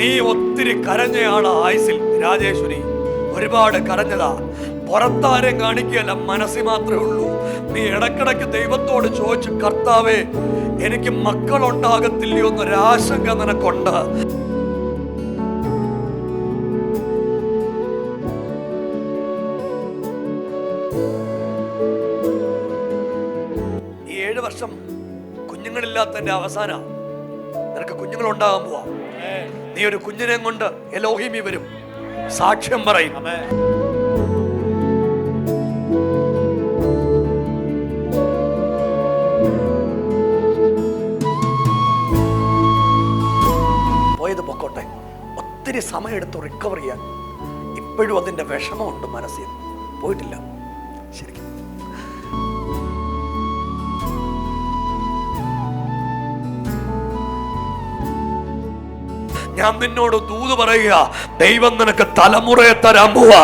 നീ ഒത്തിരി കരഞ്ഞയാളാ ആയുസിൽ രാജേശ്വരി, ഒരുപാട് കരഞ്ഞതാ. പുറത്താരും കാണിക്കുകയല്ല, മനസ്സിൽ മാത്രമേ ഉള്ളൂ. നീ ഇടക്കിടക്ക് ദൈവത്തോട് ചോദിച്ചു, കർത്താവേ എനിക്ക് മക്കളുണ്ടാകത്തില്ലയോ എന്നൊരാശങ്ക നിനക്കുണ്ട്. ഈ 7 വർഷം കുഞ്ഞുങ്ങളില്ലാത്തതിന്റെ അവസാനം നിനക്ക് കുഞ്ഞുങ്ങളുണ്ടാകാൻ പോവാ. നീ ഒരു കുഞ്ഞിനെ കൊണ്ട് എലോഹിമി വരും, സാക്ഷ്യം പറയും. പോയത് പൊക്കോട്ടെ, ഒത്തിരി സമയം എടുത്ത് റിക്കവർ ചെയ്യാൻ. ഇപ്പോഴും അതിന്റെ വിഷമമുണ്ട് മനസ്സിൽ, പോയിട്ടില്ല ശരിക്കും. ഞാൻ നിന്നോട് ദൂത് പറയുക, ദൈവം നിനക്ക് തലമുറയെ തരാൻ പോവാ.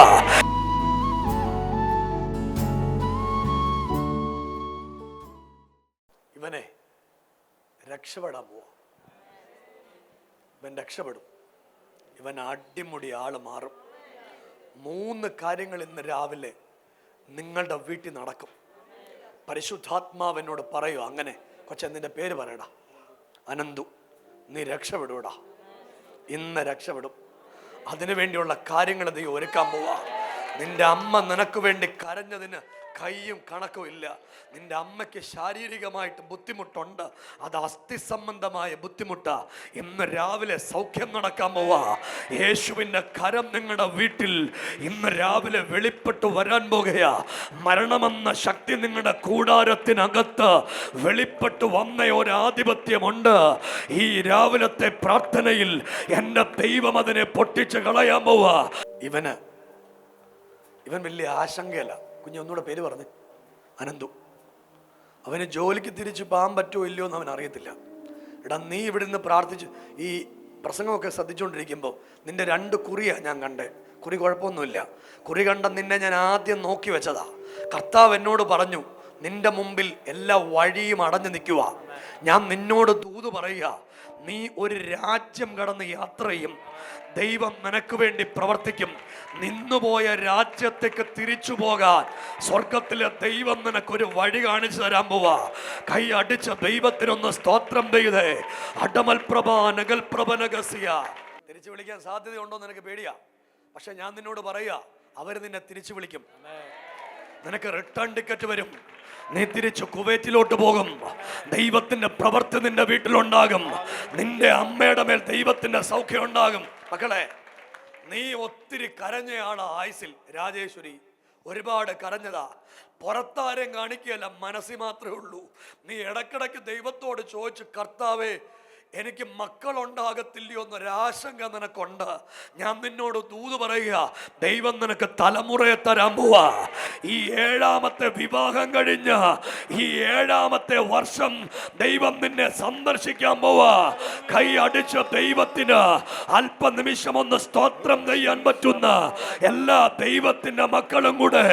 ഇവനെ രക്ഷപ്പെടാൻ പോവാ. ഇവൻ രക്ഷപ്പെടും. ഇവൻ അടിമുടി ആള് മാറും. 3 കാര്യങ്ങൾ ഇന്ന് രാവിലെ നിങ്ങളുടെ വീട്ടിൽ നടക്കും. പരിശുദ്ധാത്മാവ് എന്നോട് പറയൂ, അങ്ങനെ കൊച്ചെ നിന്റെ പേര് പറയടാ, അനന്തു, നീ രക്ഷപ്പെടൂടാ, ഇന്ന് രക്ഷപ്പെടും. അതിനു വേണ്ടിയുള്ള കാര്യങ്ങൾ നീ ഒരുക്കാൻ പോവാ. നിന്റെ അമ്മ നിനക്ക് വേണ്ടി കരഞ്ഞതിന് കയ്യും കണക്കും ഇല്ല. നിന്റെ അമ്മയ്ക്ക് ശാരീരികമായിട്ട് ബുദ്ധിമുട്ടുണ്ട്, അത് അസ്ഥി സംബന്ധമായ ബുദ്ധിമുട്ടാ. ഇന്ന് രാവിലെ സൗഖ്യം നടക്കാൻ പോവാ. യേശുവിൻ്റെ കരം നിങ്ങളുടെ വീട്ടിൽ ഇന്ന് രാവിലെ വെളിപ്പെട്ടു വരാൻ പോകുകയാ. മരണമെന്ന ശക്തി നിങ്ങളുടെ കൂടാരത്തിനകത്ത് വെളിപ്പെട്ടു വന്ന ഒരു ആധിപത്യമുണ്ട്. ഈ രാവിലത്തെ പ്രാർത്ഥനയിൽ എൻ്റെ ദൈവം അതിനെ പൊട്ടിച്ച് കളയാൻ പോവാ. ഇവൻ വലിയ ആശങ്കയല്ല. കുഞ്ഞ് ഒന്നുകൂടെ പേര് പറഞ്ഞ്, അനന്തു. അവന് ജോലിക്ക് തിരിച്ചു പോകാൻ പറ്റുമോ ഇല്ലയോ എന്ന് അവൻ അറിയത്തില്ല. എടാ, നീ ഇവിടെ നിന്ന് പ്രാർത്ഥിച്ച് ഈ പ്രസംഗമൊക്കെ ശ്രദ്ധിച്ചുകൊണ്ടിരിക്കുമ്പോൾ നിന്റെ 2 കുറിയാണ് ഞാൻ കണ്ടേ. കുറി കുഴപ്പമൊന്നുമില്ല. കുറി കണ്ട നിന്നെ ഞാൻ ആദ്യം നോക്കി വെച്ചതാ. കർത്താവ് എന്നോട് പറഞ്ഞു, നിന്റെ മുമ്പിൽ എല്ലാ വഴിയും അടഞ്ഞു നിൽക്കുക. ഞാൻ നിന്നോട് ദൂത് പറയുക, നീ ഒരു രാജ്യം കടന്ന് യാത്ര ചെയ്യും. ദൈവം നിനക്ക് വേണ്ടി പ്രവർത്തിക്കും. നിന്നുപോയ രാജ്യത്തേക്ക് തിരിച്ചു പോകാൻ സ്വർഗത്തിലെ ദൈവം നിനക്കൊരു വഴി കാണിച്ചു തരാൻ പോവാ. കൈ അടിച്ച ദൈവത്തിനൊന്ന് സ്തോത്രം ചെയ്തേ. അടമൽ പ്രഭ നഗൽ പ്രഭനഗസിയ. തിരിച്ചു വിളിക്കാൻ സാധ്യതയുണ്ടോ നിനക്ക് പേടിയാ? പക്ഷെ ഞാൻ നിന്നോട് പറയാ, അവർ നിന്നെ തിരിച്ചു വിളിക്കും. നിനക്ക് റിട്ടേൺ ടിക്കറ്റ് വരും. നീ തിരിച്ചു കുവൈറ്റിലോട്ട് പോകും. ദൈവത്തിന്റെ പ്രവൃത്തി നിന്റെ വീട്ടിലുണ്ടാകും. നിന്റെ അമ്മയുടെ മേൽ ദൈവത്തിന്റെ സൗഖ്യം ഉണ്ടാകും. മക്കളെ, നീ ഒത്തിരി കരഞ്ഞയാളാ ആയുസിൽ രാജേശ്വരി, ഒരുപാട് കരഞ്ഞതാ. പുറത്താരും കാണിക്കുകയല്ല, മനസ്സിൽ മാത്രമേ ഉള്ളൂ. നീ ഇടക്കിടക്ക് ദൈവത്തോട് ചോദിച്ചു, കർത്താവേ എനിക്ക് മക്കളുണ്ടാകത്തില്ലയോ എന്നൊരാശങ്ക നിനക്കുണ്ട്. ഞാൻ നിന്നോട് ദൂത് പറയുക, ദൈവം നിനക്ക് തലമുറയെ തരാൻ പോവാ. ഈ 7ാമത്തെ വിവാഹം കഴിഞ്ഞ ഈ 7ാമത്തെ വർഷം ദൈവം നിന്നെ സന്ദർശിക്കാൻ പോവാ. കൈ അടിച്ച ദൈവത്തിന് അല്പനിമിഷം ഒന്ന് സ്തോത്രം ചെയ്യാൻ പറ്റുന്ന എല്ലാ ദൈവത്തിന്റെ മക്കളും കൂടെ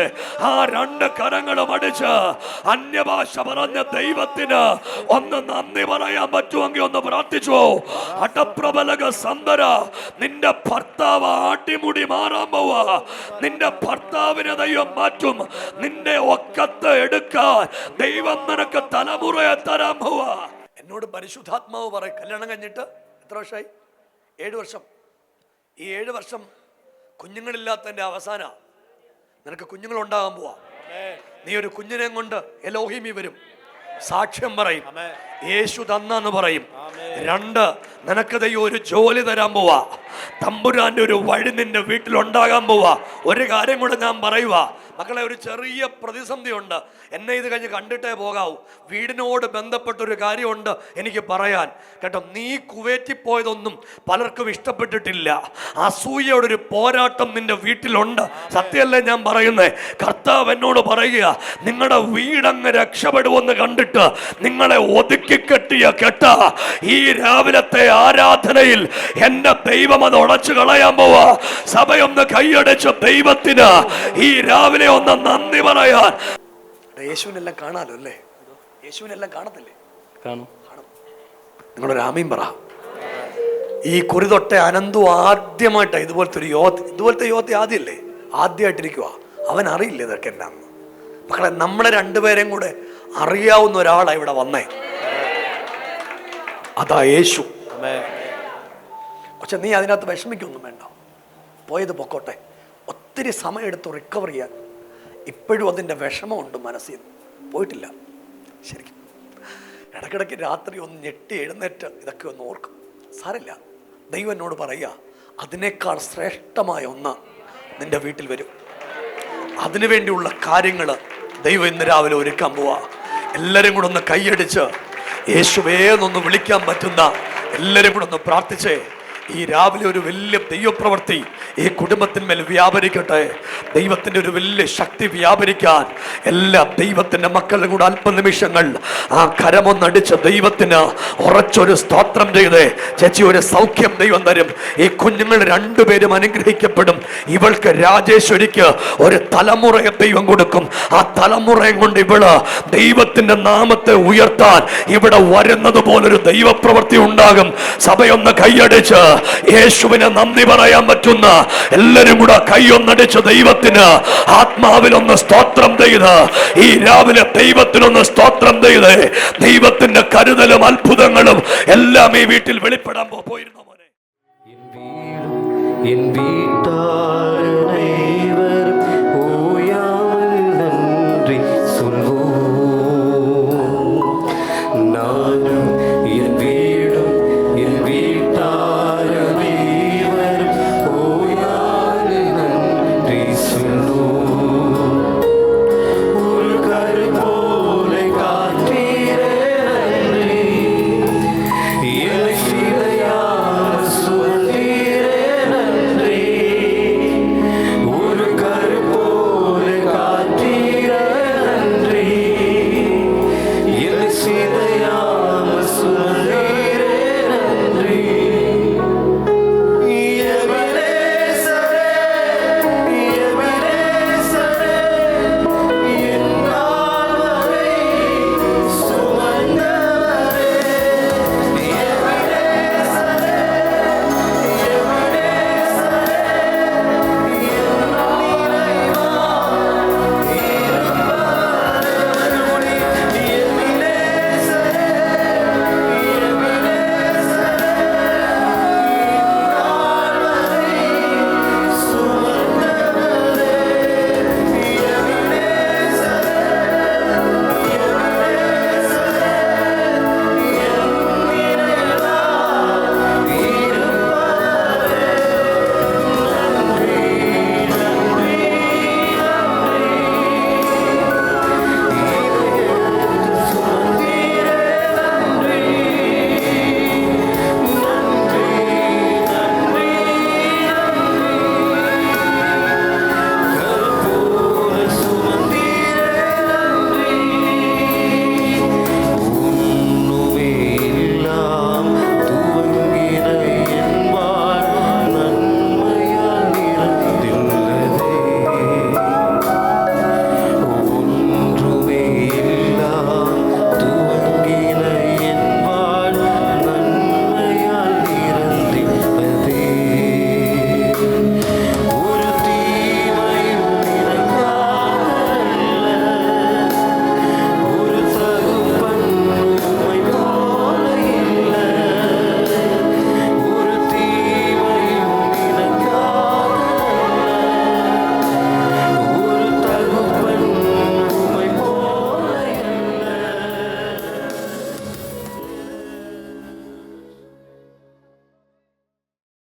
ആ 2 കരങ്ങളും അടിച്ച് അന്യഭാഷ പറഞ്ഞ ദൈവത്തിന് ഒന്ന് നന്ദി പറയാൻ പറ്റുമെങ്കിൽ ഒന്ന് പ്രാർത്ഥിച്ചോ. അടപ്രബലക സന്ദര, നിന്റെ ഭർത്താവ് അടിമുടി മാറാൻ പോവാ. നിന്റെ ഭർത്താവിനെ ദൈവം മാറ്റും. നിന്റെ ഒക്കത്ത് എടുക്കാൻ ദൈവം നിനക്ക് തലമുറയെ തരാൻ പോവാ. എന്നോട് പരിശുദ്ധാത്മാവ് പറയും, കല്യാണം കഴിഞ്ഞിട്ട് എത്ര വർഷമായി? 7 വർഷം. ഈ 7 വർഷം കുഞ്ഞുങ്ങളില്ലാത്തതിന്റെ അവസാന നിനക്ക് കുഞ്ഞുങ്ങളുണ്ടാകാൻ പോവാ. നീ ഒരു കുഞ്ഞിനെ കൊണ്ട് എലോഹിമി വരും, സാക്ഷ്യം പറയും, യേശു തന്നെന്ന് പറയും. 2, നിനക്ക് ദൈവം ഒരു ജോലി തരാൻ പോവാ. തമ്പുരാന്റെ ഒരു വഴി നിന്റെ വീട്ടിലുണ്ടാകാൻ പോവാ. ഒരു കാര്യം കൂടെ ഞാൻ പറയുക മക്കളെ, ഒരു ചെറിയ പ്രതിസന്ധി ഉണ്ട്. എന്നെ ഇത് കഴിഞ്ഞ് കണ്ടിട്ടേ പോകാവൂ. വീടിനോട് ബന്ധപ്പെട്ടൊരു കാര്യമുണ്ട് എനിക്ക് പറയാൻ കേട്ടോ. നീ കുവൈറ്റിൽ പോയതൊന്നും പലർക്കും ഇഷ്ടപ്പെട്ടിട്ടില്ല. അസൂയയുടെ ഒരു പോരാട്ടം നിന്റെ വീട്ടിലുണ്ട്. സത്യമല്ലേ ഞാൻ പറയുന്നേ? കർത്താവ് എന്നോട് പറയുക, നിങ്ങളുടെ വീടങ്ങ് രക്ഷപ്പെടുമെന്ന് കണ്ടിട്ട് നിങ്ങളെ ഒതുക്കി കെട്ടിയ കെട്ട ഈ രാവിലത്തെ ആരാധനയിൽ എന്റെ ദൈവം അത് ഉടച്ചു കളയാൻ പോവാ. സഭയൊന്ന് കൈയടിച്ച ദൈവത്തിന് ഈ രാവിലെ ഒന്ന് നന്ദി പറയാൻ. യേശുവിനെല്ലാം കാണാലോ അല്ലേ? യേശുവിനെല്ലാം കാണത്തില്ലേ? കാണും. നിങ്ങളൊരു ആമീൻ പറ. ഈ കുറിതൊട്ടെ അനന്തു ആദ്യമായിട്ടാണ് ഇതുപോലത്തെ യോദ്ധ ആദ്യമായിട്ടിരിക്കുക. അവൻ അറിയില്ല ഇതൊക്കെ എന്നാന്ന്. മക്കളെ, നമ്മളെ രണ്ടുപേരെയും കൂടെ അറിയാവുന്ന ഒരാളാണ് ഇവിടെ വന്നേ. അതാ യേശു. പക്ഷെ നീ അതിനകത്ത് വിഷമിക്കൊന്നും വേണ്ട. പോയത് പൊക്കോട്ടെ. ഒത്തിരി സമയമെടുത്ത് റിക്കവർ ചെയ്യാൻ. ഇപ്പോഴും അതിൻ്റെ വിഷമമുണ്ട് മനസ്സിൽ നിന്ന്, പോയിട്ടില്ല. ശരിക്കും ഇടയ്ക്കിടയ്ക്ക് രാത്രി ഒന്ന് ഞെട്ടി എഴുന്നേറ്റ് ഇതൊക്കെ ഒന്ന് ഓർക്കും. സാരമില്ല, ദൈവം എന്നോട് പറയുക, അതിനേക്കാൾ ശ്രേഷ്ഠമായ ഒന്ന് നിന്റെ വീട്ടിൽ വരും. അതിനു വേണ്ടിയുള്ള കാര്യങ്ങൾ ദൈവം ഇന്ന് രാവിലെ ഒരുക്കാൻ പോവാ. എല്ലാവരും കൂടെ ഒന്ന് കൈയടിച്ച് യേശുവേന്നൊന്ന് വിളിക്കാൻ പറ്റുന്ന എല്ലാവരും കൂടെ ഒന്ന് പ്രാർത്ഥിച്ചേ. ഈ രാവിലെ ഒരു വലിയ ദൈവപ്രവൃത്തി ഈ കുടുംബത്തിന്മേൽ വ്യാപരിക്കട്ടെ. ദൈവത്തിൻ്റെ ഒരു വലിയ ശക്തി വ്യാപരിക്കാൻ എല്ലാ ദൈവത്തിൻ്റെ മക്കളും കൂടെ അല്പനിമിഷങ്ങൾ ആ കരമൊന്നടിച്ച് ദൈവത്തിന് ഉറച്ചൊരു സ്തോത്രം ചെയ്തേ. ചേച്ചി, ഒരു സൗഖ്യം ദൈവം തരും. ഈ കുഞ്ഞുങ്ങൾ രണ്ടുപേരും അനുഗ്രഹിക്കപ്പെടും. ഇവൾക്ക് രാജേശ്വരിക്ക് ഒരു തലമുറയെ ദൈവം കൊടുക്കും. ആ തലമുറയും കൊണ്ട് ഇവള് ദൈവത്തിൻ്റെ നാമത്തെ ഉയർത്താൻ ഇവിടെ വരുന്നത് പോലൊരു ദൈവപ്രവൃത്തി ഉണ്ടാകും. സഭയൊന്ന് കൈയടിച്ച് യേശുവിനെ നന്ദി പറയാൻ പറ്റുന്ന എല്ലാരും കൂടെ കൈയൊന്നടിച്ച് ദൈവത്തിന് ആത്മാവിലൊന്ന് സ്തോത്രം ചെയ്ത് ഈ രാവിലെ ദൈവത്തിനൊന്ന് സ്തോത്രം ചെയ്ത് ദൈവത്തിന്റെ കരുതലും അത്ഭുതങ്ങളും എല്ലാം ഈ വീട്ടിൽ വെളിപ്പെടാൻ പോയിരുന്ന മോനെ.